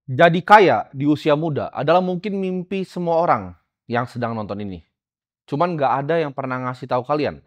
Jadi kaya di usia muda adalah mungkin mimpi semua orang yang sedang nonton ini. Cuman nggak ada yang pernah ngasih tahu kalian,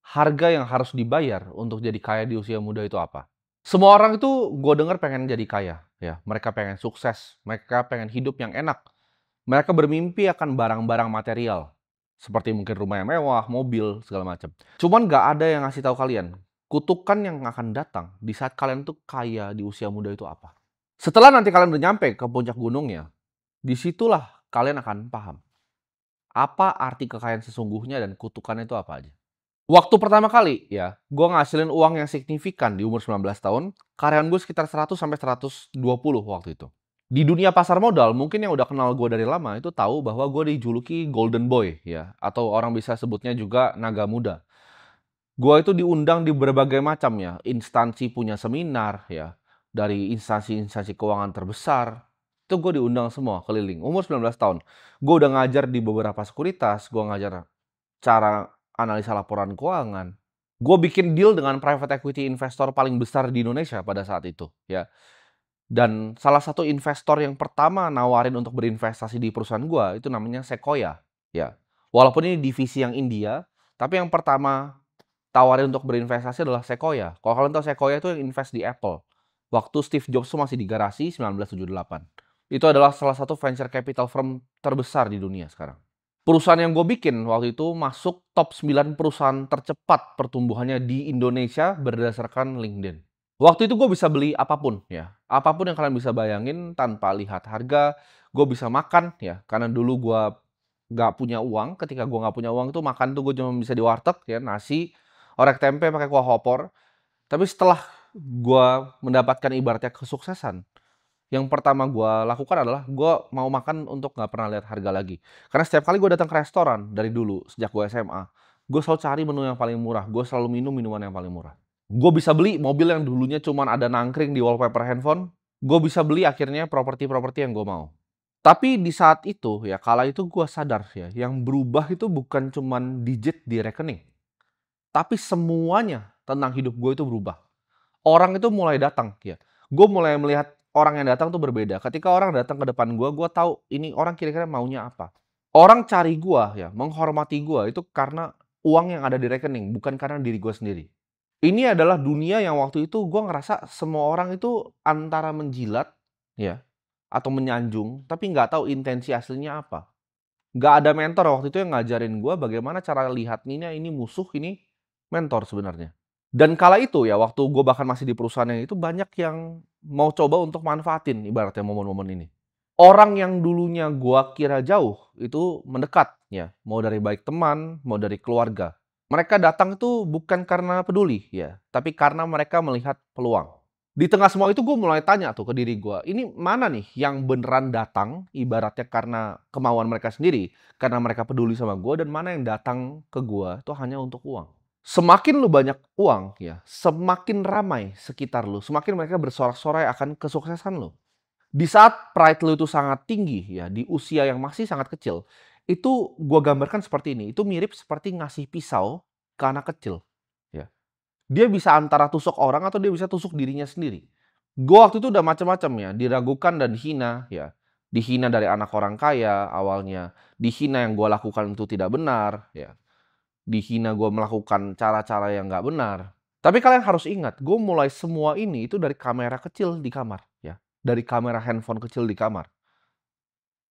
harga yang harus dibayar untuk jadi kaya di usia muda itu apa. Semua orang itu gue denger pengen jadi kaya, ya. Mereka pengen sukses, mereka pengen hidup yang enak. Mereka bermimpi akan barang-barang material, seperti mungkin rumah yang mewah, mobil, segala macam. Cuman nggak ada yang ngasih tahu kalian, kutukan yang akan datang di saat kalian tuh kaya di usia muda itu apa. Setelah nanti kalian udah nyampe ke puncak gunungnya, disitulah kalian akan paham, apa arti kekayaan sesungguhnya dan kutukannya itu apa aja. Waktu pertama kali ya, gue ngasilin uang yang signifikan di umur 19 tahun, karyawan gue sekitar 100 sampai 120 waktu itu. Di dunia pasar modal, mungkin yang udah kenal gue dari lama itu tahu bahwa gue dijuluki Golden Boy ya, atau orang bisa sebutnya juga naga muda. Gue itu diundang di berbagai macam ya, instansi punya seminar ya, dari instansi-instansi keuangan terbesar, itu gue diundang semua keliling, umur 19 tahun. Gue udah ngajar di beberapa sekuritas, gue ngajar cara analisa laporan keuangan. Gue bikin deal dengan private equity investor paling besar di Indonesia pada saat itu ya. Dan salah satu investor yang pertama nawarin untuk berinvestasi di perusahaan gue itu namanya Sequoia ya. Walaupun ini divisi yang India, tapi yang pertama tawarin untuk berinvestasi adalah Sequoia. Kalau kalian tahu Sequoia itu yang invest di Apple. Waktu Steve Jobs tuh masih di garasi 1978. Itu adalah salah satu venture capital firm terbesar di dunia sekarang. Perusahaan yang gue bikin waktu itu masuk top 9 perusahaan tercepat pertumbuhannya di Indonesia berdasarkan LinkedIn. Waktu itu gue bisa beli apapun ya. Apapun yang kalian bisa bayangin tanpa lihat harga. Gue bisa makan ya. Karena dulu gue nggak punya uang. Ketika gue nggak punya uang itu makan tuh gue cuma bisa di warteg ya. Nasi, orek tempe pakai kuah opor. Tapi setelah gue mendapatkan ibaratnya kesuksesan, yang pertama gue lakukan adalah gue mau makan untuk nggak pernah lihat harga lagi. Karena setiap kali gue datang ke restoran dari dulu, sejak gue SMA, gue selalu cari menu yang paling murah. Gue selalu minum minuman yang paling murah. Gue bisa beli mobil yang dulunya cuma ada nangkring di wallpaper handphone. Gue bisa beli akhirnya properti-properti yang gue mau. Tapi di saat itu ya, kala itu gue sadar ya, yang berubah itu bukan cuman digit di rekening. Tapi semuanya tentang hidup gue itu berubah. Orang itu mulai datang ya. Gue mulai melihat orang yang datang tuh berbeda. Ketika orang datang ke depan gue tahu ini orang kira-kira maunya apa. Orang cari gue ya, menghormati gue itu karena uang yang ada di rekening, bukan karena diri gue sendiri. Ini adalah dunia yang waktu itu gue ngerasa semua orang itu antara menjilat ya, atau menyanjung, tapi nggak tahu intensi aslinya apa. Nggak ada mentor waktu itu yang ngajarin gue bagaimana cara lihat ini musuh, ini mentor sebenarnya. Dan kala itu ya, waktu gue bahkan masih di perusahaan yang itu, banyak yang mau coba untuk manfaatin ibaratnya momen-momen ini. Orang yang dulunya gue kira jauh, itu mendekat ya. Mau dari baik teman, mau dari keluarga. Mereka datang itu bukan karena peduli ya, tapi karena mereka melihat peluang. Di tengah semua itu gue mulai tanya tuh ke diri gue, ini mana nih yang beneran datang ibaratnya karena kemauan mereka sendiri, karena mereka peduli sama gue, dan mana yang datang ke gue itu hanya untuk uang. Semakin lu banyak uang ya, semakin ramai sekitar lu, semakin mereka bersorak-sorai akan kesuksesan lu. Di saat pride lu itu sangat tinggi ya, di usia yang masih sangat kecil, itu gua gambarkan seperti ini, itu mirip seperti ngasih pisau ke anak kecil, ya. Dia bisa antara tusuk orang atau dia bisa tusuk dirinya sendiri. Gua waktu itu udah macam-macam ya, diragukan dan dihina ya. Dihina dari anak orang kaya awalnya, dihina yang gua lakukan itu tidak benar ya. Dihina gue melakukan cara-cara yang nggak benar. Tapi kalian harus ingat, gue mulai semua ini itu dari kamera kecil di kamar, ya. Dari kamera handphone kecil di kamar.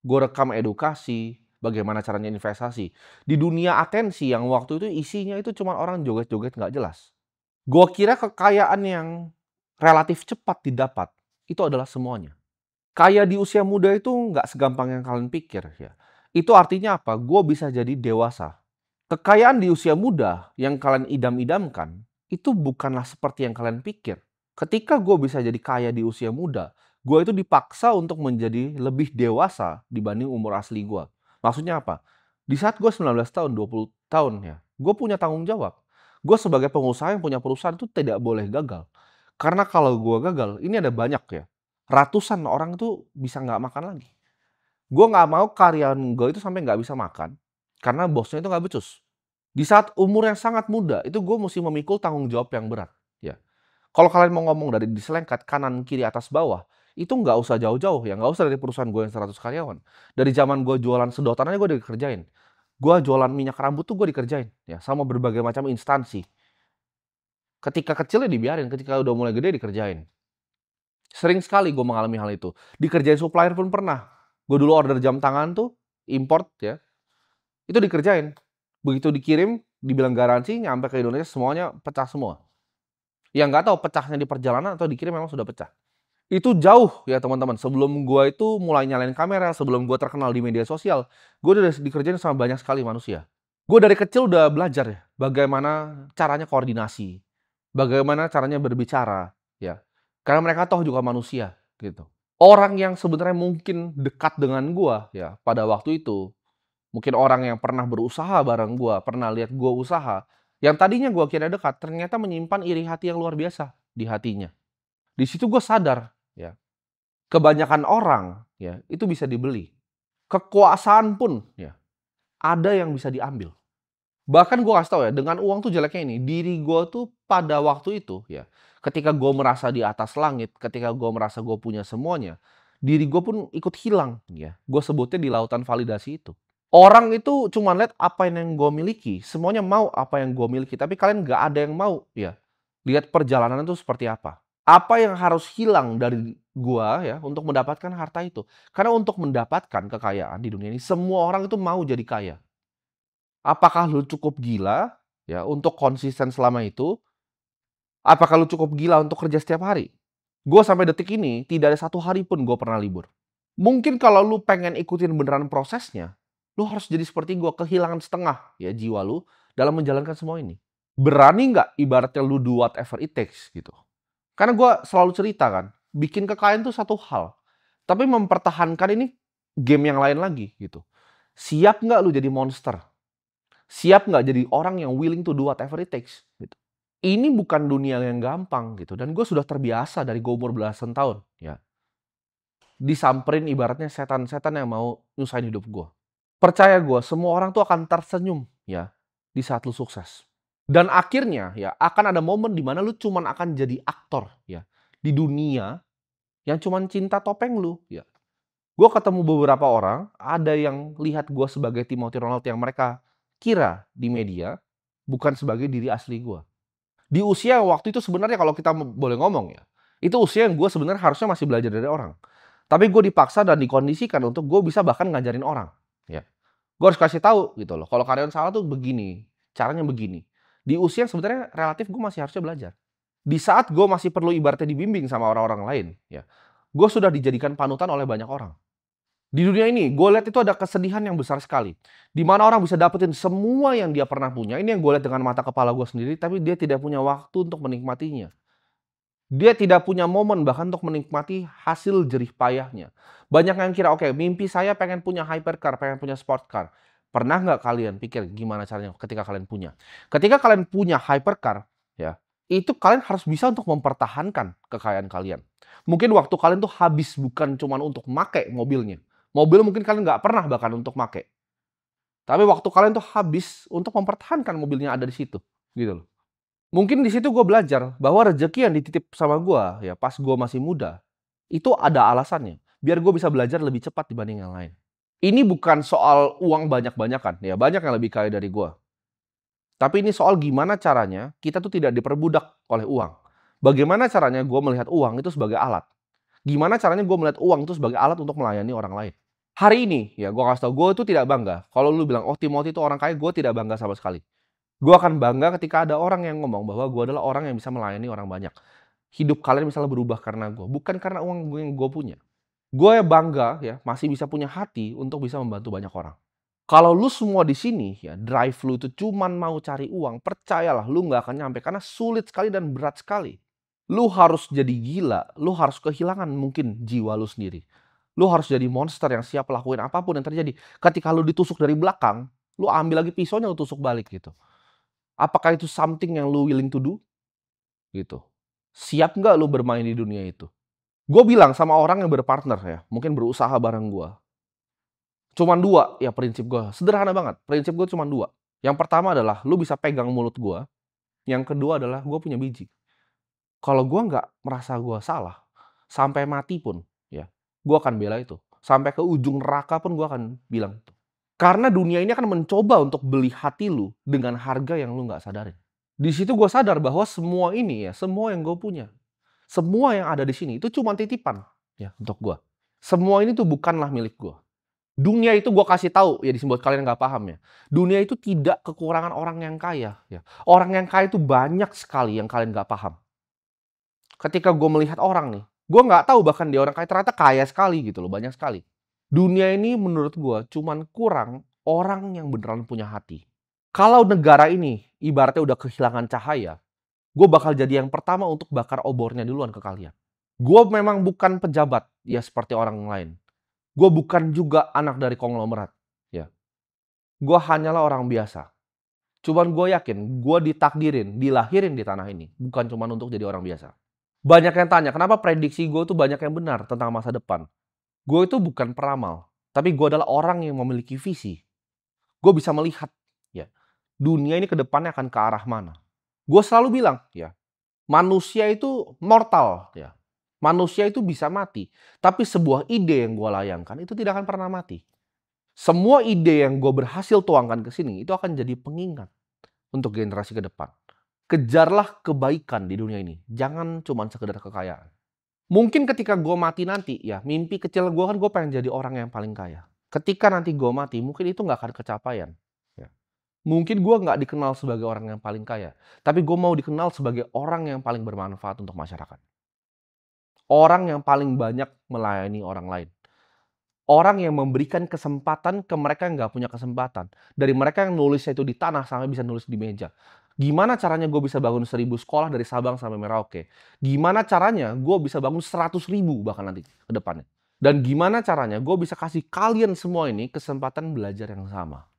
Gue rekam edukasi, bagaimana caranya investasi. Di dunia atensi yang waktu itu isinya itu cuma orang joget-joget nggak jelas. Gue kira kekayaan yang relatif cepat didapat, itu adalah semuanya. Kaya di usia muda itu nggak segampang yang kalian pikir, ya. Itu artinya apa? Gue bisa jadi dewasa. Kekayaan di usia muda yang kalian idam-idamkan, itu bukanlah seperti yang kalian pikir. Ketika gue bisa jadi kaya di usia muda, gue itu dipaksa untuk menjadi lebih dewasa dibanding umur asli gue. Maksudnya apa? Di saat gue 19 tahun, 20 tahun ya, gue punya tanggung jawab. Gue sebagai pengusaha yang punya perusahaan itu tidak boleh gagal. Karena kalau gue gagal, ini ada banyak ya. Ratusan orang itu bisa nggak makan lagi. Gue nggak mau karyawan gue itu sampai nggak bisa makan, karena bosnya itu nggak becus. Di saat umur yang sangat muda, itu gue mesti memikul tanggung jawab yang berat, ya. Kalau kalian mau ngomong dari diselengkat kanan, kiri, atas, bawah, itu nggak usah jauh-jauh ya, nggak usah dari perusahaan gue yang 100 karyawan. Dari zaman gue jualan sedotan aja gue dikerjain. Gue jualan minyak rambut tuh gue dikerjain ya, sama berbagai macam instansi. Ketika kecil ya dibiarin, ketika udah mulai gede dikerjain. Sering sekali gue mengalami hal itu. Dikerjain supplier pun pernah. Gue dulu order jam tangan tuh, import ya, itu dikerjain. Begitu dikirim, dibilang garansi, nyampe ke Indonesia semuanya pecah semua. Yang nggak tahu pecahnya di perjalanan atau dikirim memang sudah pecah. Itu jauh ya teman-teman, sebelum gua itu mulai nyalain kamera, sebelum gua terkenal di media sosial, gua udah dikerjain sama banyak sekali manusia. Gua dari kecil udah belajar ya, bagaimana caranya koordinasi, bagaimana caranya berbicara, ya. Karena mereka toh juga manusia, gitu. Orang yang sebenarnya mungkin dekat dengan gua ya, pada waktu itu, mungkin orang yang pernah berusaha bareng gua, pernah lihat gua usaha, yang tadinya gua kira dekat, ternyata menyimpan iri hati yang luar biasa di hatinya. Di situ gua sadar, ya. Kebanyakan orang, ya, itu bisa dibeli. Kekuasaan pun, ya, ada yang bisa diambil. Bahkan gue kasih tau ya, dengan uang tuh jeleknya ini, diri gue tuh pada waktu itu, ya, ketika gue merasa di atas langit, ketika gue merasa gue punya semuanya, diri gue pun ikut hilang, ya. Gue sebutnya di lautan validasi itu. Orang itu cuma lihat apa yang gue miliki, semuanya mau apa yang gue miliki, tapi kalian nggak ada yang mau, ya, lihat perjalanan itu seperti apa. Apa yang harus hilang dari gua ya untuk mendapatkan harta itu? Karena untuk mendapatkan kekayaan di dunia ini semua orang itu mau jadi kaya. Apakah lu cukup gila ya untuk konsisten selama itu? Apakah lu cukup gila untuk kerja setiap hari? Gua sampai detik ini tidak ada satu hari pun gua pernah libur. Mungkin kalau lu pengen ikutin beneran prosesnya, lu harus jadi seperti gua, kehilangan setengah ya jiwa lu dalam menjalankan semua ini. Berani nggak ibaratnya lu do whatever it takes gitu. Karena gue selalu cerita kan, bikin kekayaan itu satu hal, tapi mempertahankan ini game yang lain lagi gitu. Siap nggak lu jadi monster? Siap nggak jadi orang yang willing to do whatever it takes? Gitu. Ini bukan dunia yang gampang gitu, dan gue sudah terbiasa dari gue umur belasan tahun ya. Disamperin ibaratnya setan-setan yang mau nyusahin hidup gue. Percaya gue, semua orang tuh akan tersenyum ya di saat lu sukses. Dan akhirnya ya akan ada momen di mana lu cuman akan jadi aktor ya di dunia yang cuman cinta topeng lu ya. Gue ketemu beberapa orang, ada yang lihat gue sebagai Timothy Ronald yang mereka kira di media bukan sebagai diri asli gue. Di usia waktu itu sebenarnya kalau kita boleh ngomong ya, itu usia yang gue sebenarnya harusnya masih belajar dari orang. Tapi gue dipaksa dan dikondisikan untuk gue bisa bahkan ngajarin orang. Ya. Gue harus kasih tahu gitu loh. Kalau karyawan salah tuh begini, caranya begini. Di usia yang sebenarnya relatif gue masih harusnya belajar. Di saat gue masih perlu ibaratnya dibimbing sama orang-orang lain, ya, gue sudah dijadikan panutan oleh banyak orang. Di dunia ini, gue lihat itu ada kesedihan yang besar sekali. Di mana orang bisa dapetin semua yang dia pernah punya. Ini yang gue lihat dengan mata kepala gue sendiri, tapi dia tidak punya waktu untuk menikmatinya. Dia tidak punya momen bahkan untuk menikmati hasil jerih payahnya. Banyak yang kira, oke, mimpi saya pengen punya hypercar, pengen punya sport car. Pernah nggak kalian pikir gimana caranya ketika kalian punya? Ketika kalian punya hypercar, ya, itu kalian harus bisa untuk mempertahankan kekayaan kalian. Mungkin waktu kalian tuh habis bukan cuma untuk make mobilnya. Mobil mungkin kalian nggak pernah bahkan untuk make. Tapi waktu kalian tuh habis untuk mempertahankan mobilnya ada di situ, gitu loh. Mungkin di situ gue belajar bahwa rezeki yang dititip sama gue ya pas gue masih muda, itu ada alasannya. Biar gue bisa belajar lebih cepat dibanding yang lain. Ini bukan soal uang banyak-banyakan, ya banyak yang lebih kaya dari gue. Tapi ini soal gimana caranya kita tuh tidak diperbudak oleh uang. Bagaimana caranya gue melihat uang itu sebagai alat. Gimana caranya gue melihat uang itu sebagai alat untuk melayani orang lain. Hari ini ya gue kasih tau, gue itu tidak bangga. Kalau lu bilang, oh Timothy itu orang kaya, gue tidak bangga sama sekali. Gue akan bangga ketika ada orang yang ngomong bahwa gue adalah orang yang bisa melayani orang banyak. Hidup kalian misalnya berubah karena gue, bukan karena uang yang gue punya. Gue bangga ya masih bisa punya hati untuk bisa membantu banyak orang. Kalau lu semua di sini ya drive lu itu cuman mau cari uang, percayalah lu nggak akan nyampe karena sulit sekali dan berat sekali. Lu harus jadi gila, lu harus kehilangan mungkin jiwa lu sendiri. Lu harus jadi monster yang siap lakuin apapun yang terjadi. Ketika lu ditusuk dari belakang, lu ambil lagi pisaunya lu tusuk balik gitu. Apakah itu something yang lu willing to do? Gitu. Siap nggak lu bermain di dunia itu? Gue bilang sama orang yang berpartner ya, mungkin berusaha bareng gue. Cuman dua ya prinsip gue. Sederhana banget. Prinsip gue cuma dua. Yang pertama adalah lu bisa pegang mulut gue. Yang kedua adalah gue punya biji. Kalau gue nggak merasa gue salah, sampai mati pun, gue akan bela itu. Sampai ke ujung neraka pun gue akan bilang itu. Karena dunia ini akan mencoba untuk beli hati lu dengan harga yang lu nggak sadarin. Di situ gue sadar bahwa semua ini ya, semua yang gue punya, semua yang ada di sini itu cuma titipan ya untuk gue. Semua ini tuh bukanlah milik gue. Dunia itu gue kasih tahu ya, buat kalian yang nggak paham ya. Dunia itu tidak kekurangan orang yang kaya ya. Orang yang kaya itu banyak sekali yang kalian nggak paham. Ketika gue melihat orang nih, gue nggak tahu bahkan dia orang kaya, ternyata kaya sekali gitu loh, banyak sekali. Dunia ini menurut gue cuman kurang orang yang beneran punya hati. Kalau negara ini ibaratnya udah kehilangan cahaya, gue bakal jadi yang pertama untuk bakar obornya duluan ke kalian. Gue memang bukan pejabat ya seperti orang lain. Gue bukan juga anak dari konglomerat ya. Gue hanyalah orang biasa. Cuman gue yakin gue ditakdirin, dilahirin di tanah ini bukan cuman untuk jadi orang biasa. Banyak yang tanya, kenapa prediksi gue tuh banyak yang benar tentang masa depan. Gue itu bukan peramal, tapi gue adalah orang yang memiliki visi. Gue bisa melihat, ya, dunia ini ke depannya akan ke arah mana. Gue selalu bilang, ya, manusia itu mortal, ya. Manusia itu bisa mati, tapi sebuah ide yang gue layangkan itu tidak akan pernah mati. Semua ide yang gue berhasil tuangkan ke sini itu akan jadi pengingat untuk generasi ke depan. Kejarlah kebaikan di dunia ini, jangan cuma sekedar kekayaan. Mungkin ketika gue mati nanti ya, mimpi kecil gue kan gue pengen jadi orang yang paling kaya. Ketika nanti gue mati, mungkin itu nggak akan kecapaian. Ya. Mungkin gue nggak dikenal sebagai orang yang paling kaya, tapi gue mau dikenal sebagai orang yang paling bermanfaat untuk masyarakat. Orang yang paling banyak melayani orang lain. Orang yang memberikan kesempatan ke mereka yang nggak punya kesempatan. Dari mereka yang nulisnya itu di tanah sampai bisa nulis di meja. Gimana caranya gue bisa bangun 1000 sekolah dari Sabang sampai Merauke? Gimana caranya gue bisa bangun 100.000 bahkan nanti ke depannya? Dan gimana caranya gue bisa kasih kalian semua ini kesempatan belajar yang sama?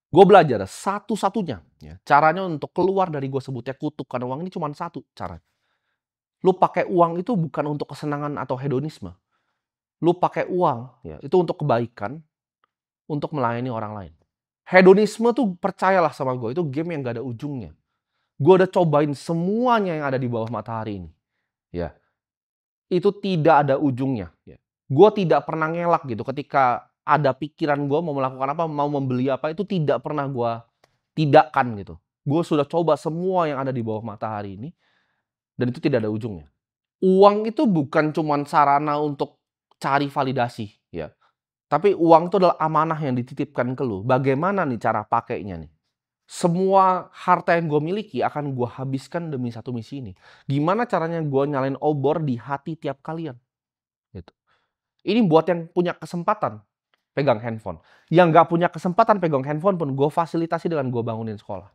Gue belajar satu-satunya ya, caranya untuk keluar dari gue sebutnya kutukan uang ini cuma satu cara. Lu pakai uang itu bukan untuk kesenangan atau hedonisme. Lu pakai uang ya, itu untuk kebaikan, untuk melayani orang lain. Hedonisme tuh percayalah sama gue, itu game yang gak ada ujungnya. Gue udah cobain semuanya yang ada di bawah matahari ini. Ya, itu tidak ada ujungnya. Ya. Gue tidak pernah ngelak gitu ketika ada pikiran gue mau melakukan apa, mau membeli apa, itu tidak pernah gue tidakkan gitu. Gue sudah coba semua yang ada di bawah matahari ini, dan itu tidak ada ujungnya. Uang itu bukan cuma sarana untuk cari validasi, ya. Tapi uang itu adalah amanah yang dititipkan ke lu. Bagaimana nih cara pakainya nih? Semua harta yang gue miliki akan gue habiskan demi satu misi ini. Gimana caranya gue nyalain obor di hati tiap kalian? Gitu. Ini buat yang punya kesempatan pegang handphone. Yang nggak punya kesempatan pegang handphone pun gue fasilitasi dengan gue bangunin sekolah.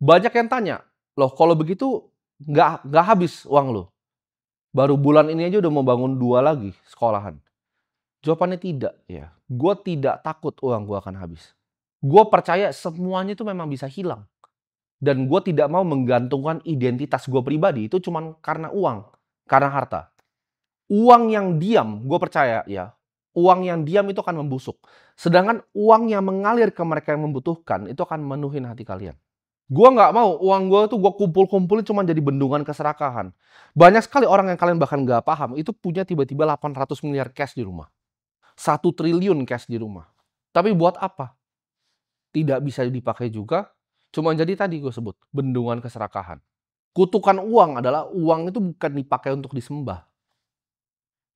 Banyak yang tanya, loh kalau begitu nggak habis uang lo? Baru bulan ini aja udah mau bangun 2 lagi sekolahan. Jawabannya tidak ya. Gue tidak takut uang gue akan habis. Gue percaya semuanya itu memang bisa hilang. Dan gue tidak mau menggantungkan identitas gue pribadi itu cuma karena uang, karena harta. Uang yang diam, gue percaya ya, uang yang diam itu akan membusuk. Sedangkan uang yang mengalir ke mereka yang membutuhkan itu akan menuhin hati kalian. Gue nggak mau uang gue tuh gue kumpul-kumpulin cuma jadi bendungan keserakahan. Banyak sekali orang yang kalian bahkan nggak paham itu punya tiba-tiba 800 miliar cash di rumah. 1 triliun cash di rumah. Tapi buat apa? Tidak bisa dipakai juga. Cuma jadi tadi gue sebut, bendungan keserakahan. Kutukan uang adalah uang itu bukan dipakai untuk disembah.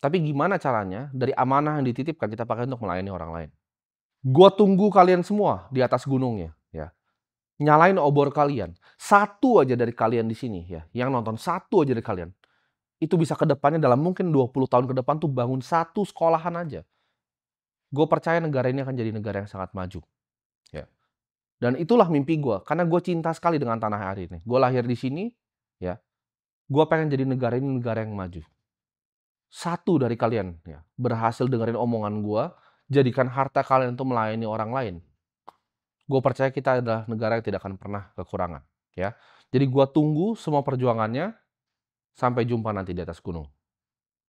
Tapi gimana caranya dari amanah yang dititipkan kita pakai untuk melayani orang lain. Gue tunggu kalian semua di atas gunungnya. Ya. Nyalain obor kalian. Satu aja dari kalian di sini ya, yang nonton, satu aja dari kalian. Itu bisa ke depannya dalam mungkin 20 tahun ke depan tuh bangun satu sekolahan aja. Gue percaya negara ini akan jadi negara yang sangat maju. Ya. Dan itulah mimpi gue, karena gue cinta sekali dengan tanah air ini. Gue lahir di sini, ya. Gue pengen jadi negara ini negara yang maju. Satu dari kalian ya, berhasil dengerin omongan gue, jadikan harta kalian untuk melayani orang lain. Gue percaya kita adalah negara yang tidak akan pernah kekurangan. Ya. Jadi gue tunggu semua perjuangannya, sampai jumpa nanti di atas gunung.